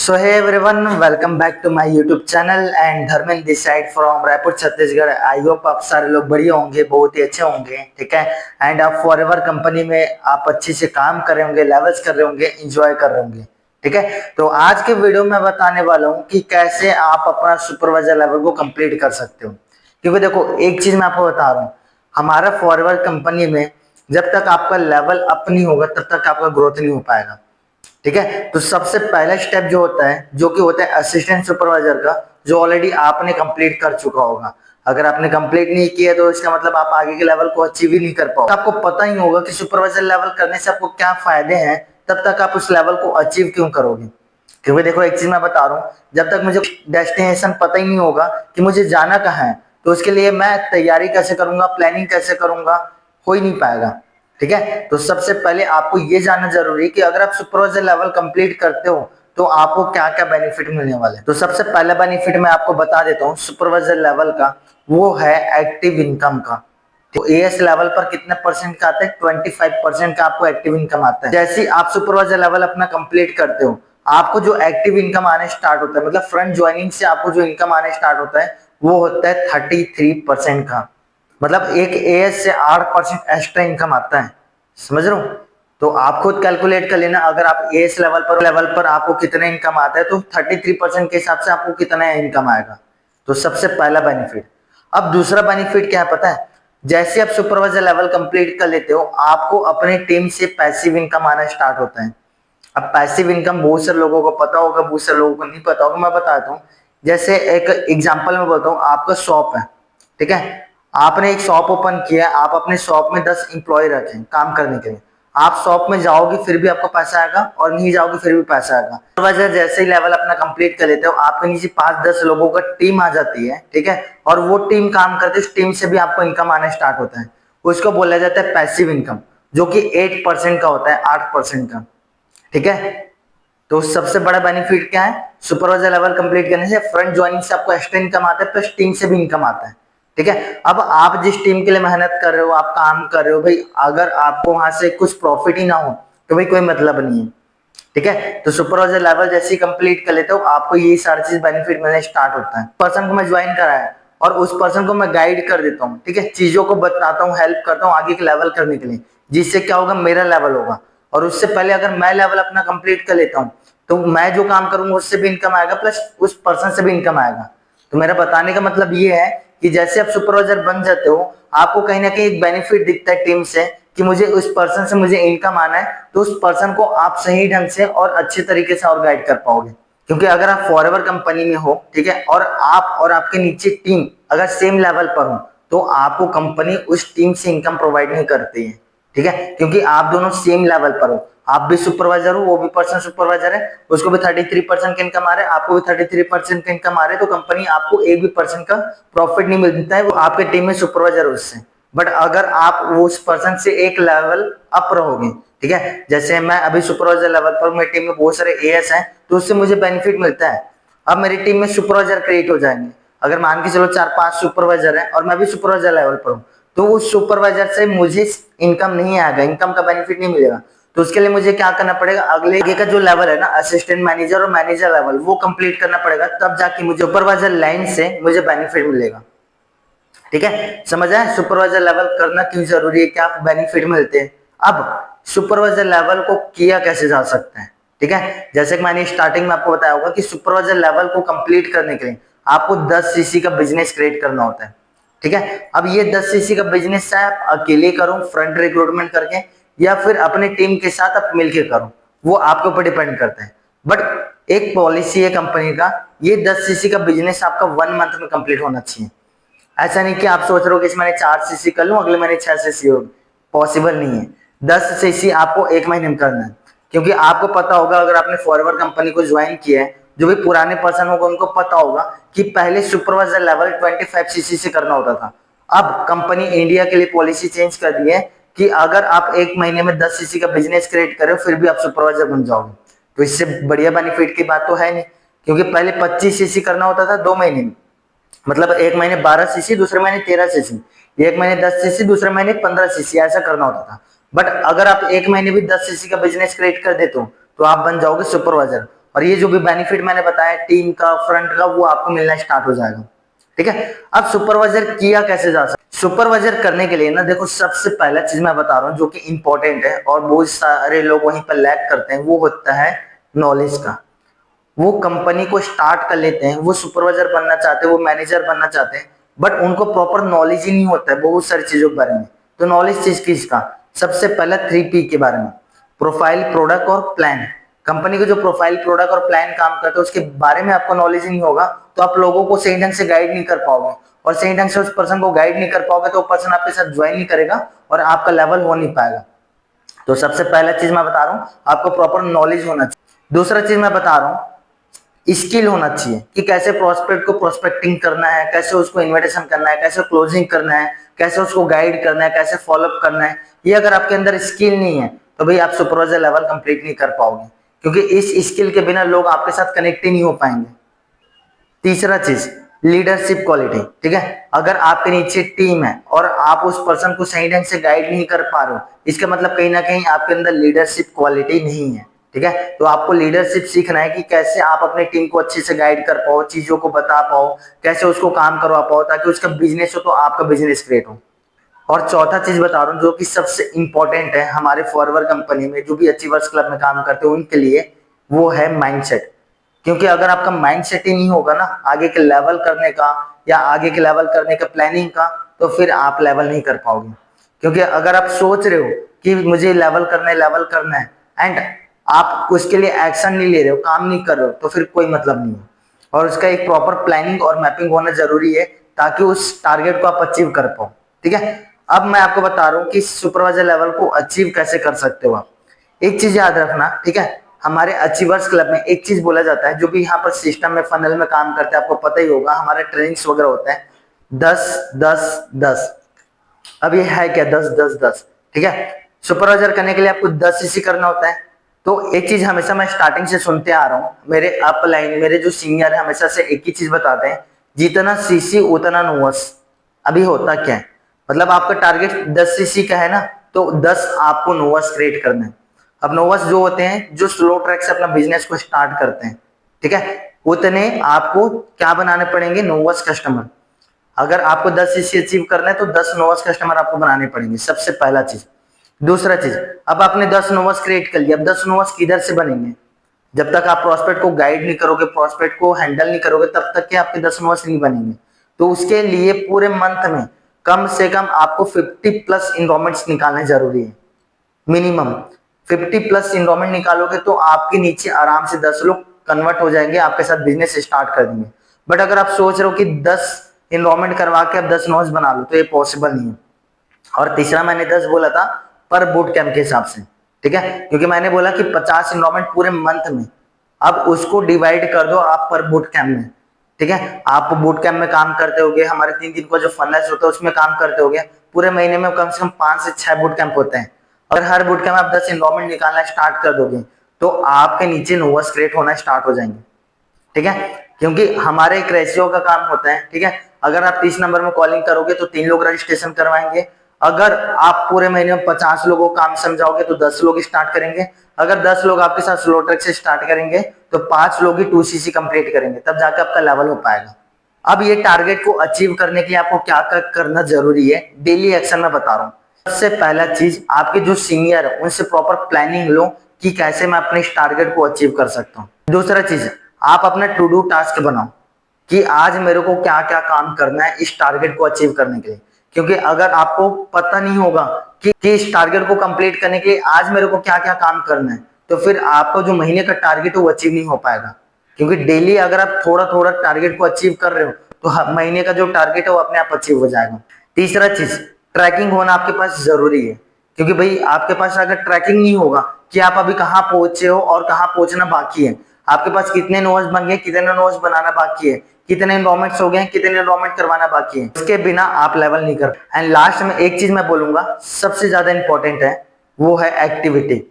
So hey everyone, welcome back to my YouTube channel and Dharmendra this side from Raipur Chhattisgarh. I hope आप सारे लोग बढ़िया होंगे, बहुत ही अच्छे होंगे, ठीक है। एंड आप फॉरएवर कंपनी में आप अच्छे से काम कर रहे होंगे, लेवल्स कर रहे होंगे, इंजॉय कर रहे होंगे, ठीक है। तो आज के वीडियो में बताने वाला हूँ कि कैसे आप अपना सुपरवाइजर लेवल को कंप्लीट कर सकते हो। क्योंकि देखो एक चीज मैं आपको बता रहा हूँ, हमारा फॉरएवर कंपनी में जब तक आपका लेवल अप नहीं होगा तब तक आपका ग्रोथ नहीं हो पाएगा, ठीक है। तो सबसे पहला स्टेप जो होता है, जो कि होता है असिस्टेंट सुपरवाइजर का, जो ऑलरेडी आपने कंप्लीट कर चुका होगा। अगर आपने कंप्लीट नहीं किया तो इसका मतलब आप आगे के लेवल को अचीव ही नहीं कर पाओगे। आपको पता ही होगा कि सुपरवाइजर लेवल करने से आपको क्या फायदे हैं, तब तक आप उस लेवल को अचीव क्यों करोगे। क्योंकि देखो एक चीज मैं बता रहा हूँ, जब तक मुझे डेस्टिनेशन पता ही नहीं होगा कि मुझे जाना कहाँ है, तो उसके लिए मैं तैयारी कैसे करूंगा, प्लानिंग कैसे करूंगा, हो ही नहीं पाएगा, ठीक है। तो सबसे पहले आपको ये जानना जरूरी है कि अगर आप सुपरवाइजर लेवल कंप्लीट करते हो तो आपको क्या क्या बेनिफिट मिलने वाले हैं। तो सबसे पहला बेनिफिट मैं आपको बता देता हूँ सुपरवाइजर लेवल का, वो है एक्टिव इनकम का। तो एएस लेवल पर कितने परसेंट का आता है, 25% का आपको एक्टिव इनकम आता है। जैसे ही आप सुपरवाइजर लेवल अपना कंप्लीट करते हो, आपको जो एक्टिव इनकम आने स्टार्ट होता है, मतलब फ्रंट ज्वाइनिंग से आपको जो इनकम आने स्टार्ट होता है, वो होता है 33% का। मतलब एक एएस से 8% एक्स्ट्रा इनकम आता है, समझ रहे हो। तो आप खुद कैलकुलेट कर लेना, अगर आप एएस लेवल पर आपको कितना इनकम आता है तो 33% के हिसाब से आपको कितना इनकम आएगा। तो सबसे पहला बेनिफिट। अब दूसरा बेनिफिट क्या है पता है, जैसे आप सुपरवाइजर लेवल कंप्लीट कर लेते हो, आपको अपने टीम से पैसिव इनकम आना स्टार्ट होता है। अब पैसिव इनकम बहुत से लोगों को पता होगा, बहुत से लोगों को नहीं पता होगा, मैं बताता हूँ। जैसे एक एग्जांपल में बताऊँ, आपका शॉप है, ठीक है। आपने एक शॉप ओपन किया, आप अपने शॉप में 10 एम्प्लॉय रखें काम करने के लिए। आप शॉप में जाओगे फिर भी आपको पैसा आएगा, और नहीं जाओगे फिर भी पैसा आएगा। सुपरवाइजर जैसे ही लेवल अपना कंप्लीट कर लेते हो, आपके नीचे 5-10 लोगों का टीम आ जाती है, ठीक है। और वो टीम काम करती है, उस टीम से भी आपको इनकम आना स्टार्ट होता है। उसको बोला जाता है पैसिव इनकम, जो कि 8% का होता है, 8% का, ठीक है। तो सबसे बड़ा बेनिफिट क्या है, सुपरवाइजर लेवल कंप्लीट करने से फ्रंट ज्वाइनिंग से आपको एक्स्ट्रा इनकम आता है, प्लस टीम से भी इनकम आता है, ठीक है। अब आप जिस टीम के लिए मेहनत कर रहे हो, आप काम कर रहे हो भाई, अगर आपको वहां से कुछ प्रॉफिट ही ना हो तो भाई कोई मतलब नहीं है, ठीक है। तो सुपरवाइजर लेवल जैसे ही कंप्लीट कर लेते हो, आपको ये सारी चीज बेनिफिट मिलने स्टार्ट होता है। पर्सन को मैं ज्वाइन कराया और उस पर्सन को मैं गाइड कर देता हूँ, ठीक है, चीजों को बताता हूँ, हेल्प करता हूँ आगे के लेवल करने के लिए, जिससे क्या होगा, मेरा लेवल होगा। और उससे पहले अगर मैं लेवल अपना कंप्लीट कर लेता हूँ, तो मैं जो काम करूंगा उससे भी इनकम आएगा, प्लस उस पर्सन से भी इनकम आएगा। तो मेरा बताने का मतलब ये है कि जैसे आप सुपरवाइजर बन जाते हो, आपको कहीं ना कहीं एक बेनिफिट दिखता है टीम से कि मुझे उस पर्सन से मुझे इनकम आना है, तो उस पर्सन को आप सही ढंग से और अच्छे तरीके से और गाइड कर पाओगे। क्योंकि अगर आप फॉरएवर कंपनी में हो, ठीक है, और आप और आपके नीचे टीम अगर सेम लेवल पर हो, तो आपको कंपनी उस टीम से इनकम प्रोवाइड नहीं करती है, ठीक है। क्योंकि आप दोनों सेम लेवल पर हो, आप भी सुपरवाइजर हो, वो भी पर्सन सुपरवाइजर है, उसको भी 33% का इनकम आ रहा है, आपको भी 33% का इनकम आ रहा है, तो कंपनी आपको एक भी परसेंट का प्रॉफिट नहीं मिलता है, वो आपके टीम में सुपरवाइजर उससे। बट अगर आप उस पर्सन से एक लेवल अप रहोगे, ठीक है, जैसे मैं अभी सुपरवाइजर लेवल पर, मेरी टीम में बहुत सारे एएस हैं, तो उससे मुझे बेनिफिट मिलता है। अब मेरी टीम में सुपरवाइजर क्रिएट हो जाएंगे, अगर मान के चलो 4-5 सुपरवाइजर है और मैं भी सुपरवाइजर लेवल पर हूँ, तो उस सुपरवाइजर से मुझे इनकम नहीं आएगा, इनकम का बेनिफिट नहीं मिलेगा। तो उसके लिए मुझे क्या करना पड़ेगा, अगले का जो लेवल है ना, असिस्टेंट मैनेजर और मैनेजर लेवल, वो कंप्लीट करना पड़ेगा, तब जाके मुझे सुपरवाइजर लाइन से मुझे बेनिफिट मिलेगा, ठीक है। समझ आए सुपरवाइजर लेवल करना क्यों जरूरी है, क्या बेनिफिट मिलते हैं। अब सुपरवाइजर लेवल को किया कैसे जा सकता है, ठीक है। जैसे कि मैंने स्टार्टिंग में आपको बताया होगा कि सुपरवाइजर लेवल को कंप्लीट करने के लिए आपको 10 सीसी का बिजनेस क्रिएट करना होता है, ठीक है। अब ये 10 सीसी का बिजनेस चाहे आप अकेले करो फ्रंट रिक्रूटमेंट करके, या फिर अपने टीम के साथ आप मिलकर करो, वो आपके ऊपर डिपेंड करता है। बट एक पॉलिसी है कंपनी का, ये 10 सीसी का बिजनेस आपका 1 मंथ में कंप्लीट होना चाहिए। ऐसा नहीं कि आप सोच रहे हो कि इस महीने 4 सीसी कर लूं, अगले महीने 6 सीसी हो, पॉसिबल नहीं है। 10 सीसी आपको एक महीने में करना है। क्योंकि आपको पता होगा, अगर आपने फॉरएवर कंपनी को ज्वाइन किया है, जो भी पुराने पर्सन होगा उनको पता होगा कि पहले सुपरवाइजर लेवल 25 सीसी से करना होता था। अब कंपनी इंडिया के लिए पॉलिसी चेंज कर दी है कि अगर आप एक महीने में 10 सीसी का बिजनेस क्रिएट करो फिर भी आप सुपरवाइजर बन जाओगे। तो इससे बढ़िया बेनिफिट की बात तो है नहीं, क्योंकि पहले 25 सीसी करना होता था 2 महीने में, मतलब एक महीने 12 सीसी, दूसरे महीने 13 सीसी, एक महीने 10 सीसी, दूसरे महीने 15 सीसी, ऐसा करना होता था। बट अगर आप एक महीने भी 10 सीसी का बिजनेस क्रिएट कर देते हो, तो आप बन जाओगे सुपरवाइजर। और ये जो भी बेनिफिट मैंने बताया टीम का, फ्रंट का, वो आपको मिलना स्टार्ट हो जाएगा। ठीक है। अब सुपरवाइजर किया कैसे जा सकता है? सुपरवाइजर करने के लिए ना देखो, सबसे पहला चीज मैं बता रहा हूँ जो कि इंपॉर्टेंट है और बहुत सारे लोग वहीं पर लैक करते हैं, वो होता है नॉलेज का। वो कंपनी को स्टार्ट कर लेते हैं, वो सुपरवाइजर बनना चाहते हैं, वो मैनेजर बनना चाहते हैं, बट उनको प्रॉपर नॉलेज ही नहीं होता है बहुत सारी चीजों के बारे में। तो नॉलेज चीज किसका? सबसे पहला 3P के बारे में, प्रोफाइल, प्रोडक्ट और प्लान। कंपनी को जो प्रोफाइल, प्रोडक्ट और प्लान काम करता है उसके बारे में आपको नॉलेज ही नहीं होगा तो आप लोगों को सही ढंग से गाइड नहीं कर पाओगे, और सही ढंग से उस पर्सन को गाइड नहीं कर पाओगे तो वो पर्सन आपके साथ ज्वाइन नहीं करेगा और आपका लेवल हो नहीं पाएगा। तो सबसे पहला चीज मैं बता रहा हूँ, आपको प्रॉपर नॉलेज होना चाहिए। दूसरा चीज मैं बता रहा हूँ, स्किल होना चाहिए कि कैसे प्रोस्पेक्ट को प्रोस्पेक्टिंग करना है, कैसे उसको इन्विटेशन करना है, कैसे क्लोजिंग करना है, कैसे उसको गाइड करना है, कैसे फॉलोअप करना है। ये अगर आपके अंदर स्किल नहीं है तो भाई आप सुपरवाइजर लेवल कंप्लीट नहीं कर पाओगे, क्योंकि इस स्किल के बिना लोग आपके साथ कनेक्ट ही नहीं हो पाएंगे। तीसरा चीज, लीडरशिप क्वालिटी। ठीक है, अगर आपके नीचे टीम है और आप उस पर्सन को सही ढंग से गाइड नहीं कर पा रहे हो, इसका मतलब कहीं ना कहीं आपके अंदर लीडरशिप क्वालिटी नहीं है। ठीक है, तो आपको लीडरशिप सीखना है कि कैसे आप अपने टीम को अच्छे से गाइड कर पाओ, चीजों को बता पाओ, कैसे उसको काम करवा पाओ ताकि उसका बिजनेस हो तो आपका बिजनेस क्रिएट हो। और चौथा चीज बता रहा हूँ जो कि सबसे इंपॉर्टेंट है हमारे फॉरवर्ड कंपनी में जो भी अचीवर्स क्लब में काम करते हैं उनके लिए, वो है माइंडसेट। क्योंकि अगर आपका माइंडसेट ही नहीं होगा ना आगे के लेवल करने का या आगे के लेवल करने का प्लानिंग का, तो फिर आप लेवल नहीं कर पाओगे। क्योंकि अगर आप सोच रहे हो कि मुझे लेवल करना है एंड आप उसके लिए एक्शन नहीं ले रहे हो, काम नहीं कर रहे हो, तो फिर कोई मतलब नहीं है। और उसका एक प्रॉपर प्लानिंग और मैपिंग होना जरूरी है ताकि उस टारगेट को आप अचीव कर पाओ। ठीक है, अब मैं आपको बता रहा हूँ कि सुपरवाइजर लेवल को अचीव कैसे कर सकते हो आप। एक चीज याद रखना, ठीक है, हमारे अचीवर्स क्लब में एक चीज बोला जाता है, जो भी यहाँ पर सिस्टम में फनल में काम करते हैं आपको पता ही होगा, हमारे ट्रेनिंग्स वगैरह होता है 10-10-10। अब ये है क्या 10-10-10? ठीक है, सुपरवाइजर करने के लिए आपको 10 सीसी करना होता है। तो एक चीज हमेशा मैं स्टार्टिंग से सुनते आ रहा हूँ, मेरे अपलाइन मेरे जो सीनियर है हमेशा से एक ही चीज बताते हैं, जितना सीसी उतना नोवस। अभी होता क्या है, मतलब आपका टारगेट 10 सीसी का है ना, तो 10 आपको नोवस क्रिएट करना है। अब नोवस जो होते हैं जो स्लो ट्रैक से अपना बिजनेस को स्टार्ट करते हैं, ठीक है, उतने आपको क्या बनाने पड़ेंगे? नोवस कस्टमर। अगर आपको 10 सीसी अचीव करना है तो 10 नोवस कस्टमर आपको बनाने पड़ेंगे, सबसे पहला चीज। दूसरा चीज, अब आपने 10 नोवस क्रिएट कर लिया, अब 10 नोवस किधर से बनेंगे? जब तक आप प्रोस्पेक्ट को गाइड नहीं करोगे, प्रोस्पेक्ट को हैंडल नहीं करोगे, तब तक के आपके 10 नोवस नहीं बनेंगे। तो उसके लिए पूरे मंथ में कम से कम आपको 50+ इनरोलमेंट्स निकालने जरूरी है, मिनिमम 50+ इनरोलमेंट निकालोगे तो आपके नीचे आराम से 10 लोग कन्वर्ट हो जाएंगे, आपके साथ बिजनेस स्टार्ट कर देंगे। बट अगर आप सोच रहे हो कि 10 इनरोलमेंट करवा के आप 10 नोट्स बना लो, तो ये पॉसिबल नहीं है। और तीसरा मैंने 10 बोला था पर बूट कैंप के हिसाब से, ठीक है, क्योंकि मैंने बोला कि 50 इनरोलमेंट पूरे मंथ में, अब उसको डिवाइड कर दो आप पर बूट कैंप में। ठीक है, आप बूट कैंप में काम करते होगे, हमारे 3 दिन का जो फनल्स होता है उसमें काम करते होगे, पूरे महीने में कम से कम 5 से 6 बूट कैंप होते हैं। अगर हर बूट कैंप में आप 10 इनरोलमेंट निकालना स्टार्ट कर दोगे तो आपके नीचे नोवस क्रिएट होना स्टार्ट हो जाएंगे। ठीक है, क्योंकि हमारे एक रेशियो का काम होता है। ठीक है, अगर आप 30 नंबर में कॉलिंग करोगे तो 3 लोग रजिस्ट्रेशन करवाएंगे। अगर आप पूरे महीने में 50 लोगों को काम समझाओगे तो 10 लोग स्टार्ट करेंगे। अगर 10 लोग आपके साथ स्लो ट्रैक से स्टार्ट करेंगे तो 5 लोग ही 2 सीसी कंप्लीट करेंगे, तब जाके आपका लेवल हो पाएगा। अब ये टारगेट को अचीव करने के लिए आपको क्या करना जरूरी है, डेली एक्शन में बता रहा हूँ। सबसे पहला चीज, आपके जो सीनियर है उनसे प्रॉपर प्लानिंग लो कि कैसे मैं अपने इस टारगेट को अचीव कर सकता हूँ। दूसरा चीज, आप अपना टू डू टास्क बनाओ कि आज मेरे को क्या क्या काम करना है इस टारगेट को अचीव करने के लिए। क्योंकि अगर आपको पता नहीं होगा कि इस टारगेट को कंप्लीट करने के लिए आज मेरे को क्या क्या काम करना है, तो फिर आपको जो महीने का टारगेट है वो अचीव नहीं हो पाएगा। क्योंकि डेली अगर आप थोड़ा थोड़ा टारगेट को अचीव कर रहे हो तो महीने का जो टारगेट है वो अपने आप अचीव हो जाएगा। तीसरा चीज, ट्रैकिंग होना आपके पास जरूरी है। क्योंकि भाई आपके पास अगर ट्रैकिंग नहीं होगा कि आप अभी कहाँ पहुंचे हो और कहाँ पहुंचना बाकी है, आपके पास कितने नोट्स बन गए, कितने नोट्स बनाना बाकी है, कितने इनरोलमेंट्स हो गए, कितने इनरोलमेंट करवाना बाकी है, इसके बिना आप लेवल नहीं कर। एंड लास्ट में एक चीज मैं बोलूंगा सबसे ज्यादा इंपॉर्टेंट है, वो है एक्टिविटी।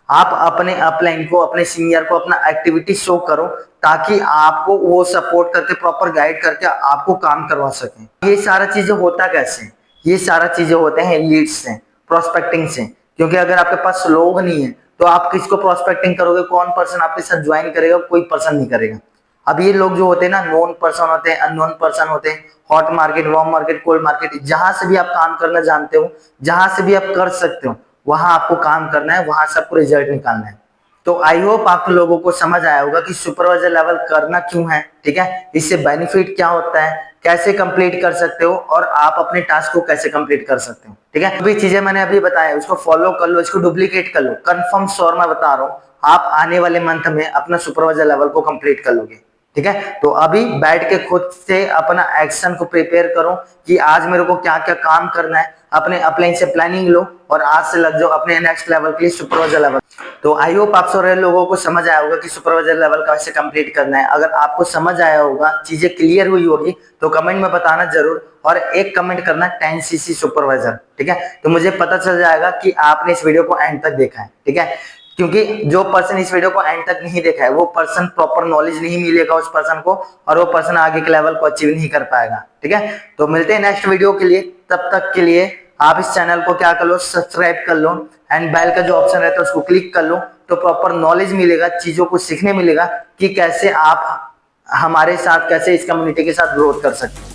आप अपने अपलाइन को, अपने सीनियर को अपना एक्टिविटी शो करो ताकि आपको वो सपोर्ट करके प्रॉपर गाइड करके आपको काम करवा सकें। ये सारा चीजें होता कैसे? ये सारा चीजें होते हैं लीड्स से, प्रोस्पेक्टिंग से। क्योंकि अगर आपके पास लोग नहीं है तो आप किसको प्रोस्पेक्टिंग करोगे, कौन पर्सन आपके साथ ज्वाइन करेगा, कोई पर्सन नहीं करेगा। अब ये लोग जो होते हैं ना, नोन पर्सन होते हैं, अननोन पर्सन होते हैं, hot market, warm market, cold market, जहां से भी आप काम करना जानते हो, जहां से भी आप कर सकते हो, वहां आपको काम करना है, वहां से आपको रिजल्ट निकालना है। तो आई होप आप लोगों को समझ आया होगा कि सुपरवाइजर लेवल करना क्यों है, ठीक है, इससे बेनिफिट क्या होता है, कैसे कंप्लीट कर सकते हो और आप अपने टास्क को कैसे कंप्लीट कर सकते हो, ठीक है। अभी चीजें मैंने अभी बताया, उसको फॉलो कर लो, इसको डुप्लीकेट कर लो, कंफर्म श्योर मैं बता रहा हूँ, आप आने वाले मंथ में अपना सुपरवाइजर लेवल को कंप्लीट कर लोगे, ठीक है। तो अभी बैठ के खुद से अपना एक्शन को प्रिपेयर करो कि आज मेरे को क्या क्या काम करना है, अपने अपलाइन से प्लानिंग लो और आज से लग जाओ अपने नेक्स्ट लेवल के लिए, सुपरवाइजर लेवल। तो आई होप आप सारे लोगों को समझ आया होगा कि सुपरवाइजर लेवल कैसे कंप्लीट करना है। अगर आपको समझ आया होगा, चीजें क्लियर हुई होगी, तो कमेंट में बताना जरूर, और एक कमेंट करना 10cc सुपरवाइजर, ठीक है। तो मुझे पता चल जाएगा कि आपने इस वीडियो को एंड तक देखा है, ठीक है। क्योंकि जो पर्सन इस वीडियो को एंड तक नहीं देखा है, वो पर्सन प्रॉपर नॉलेज नहीं मिलेगा उस पर्सन को, और वो पर्सन आगे के लेवल को अचीव नहीं कर पाएगा, ठीक है। तो मिलते हैं नेक्स्ट वीडियो के लिए, तब तक के लिए आप इस चैनल को क्या कर लो, सब्सक्राइब कर लो, एंड बेल का जो ऑप्शन रहता है उसको क्लिक कर लो, तो प्रॉपर नॉलेज मिलेगा, चीजों को सीखने मिलेगा कि कैसे आप हमारे साथ, कैसे इस कम्युनिटी के साथ ग्रोथ कर सकते हैं।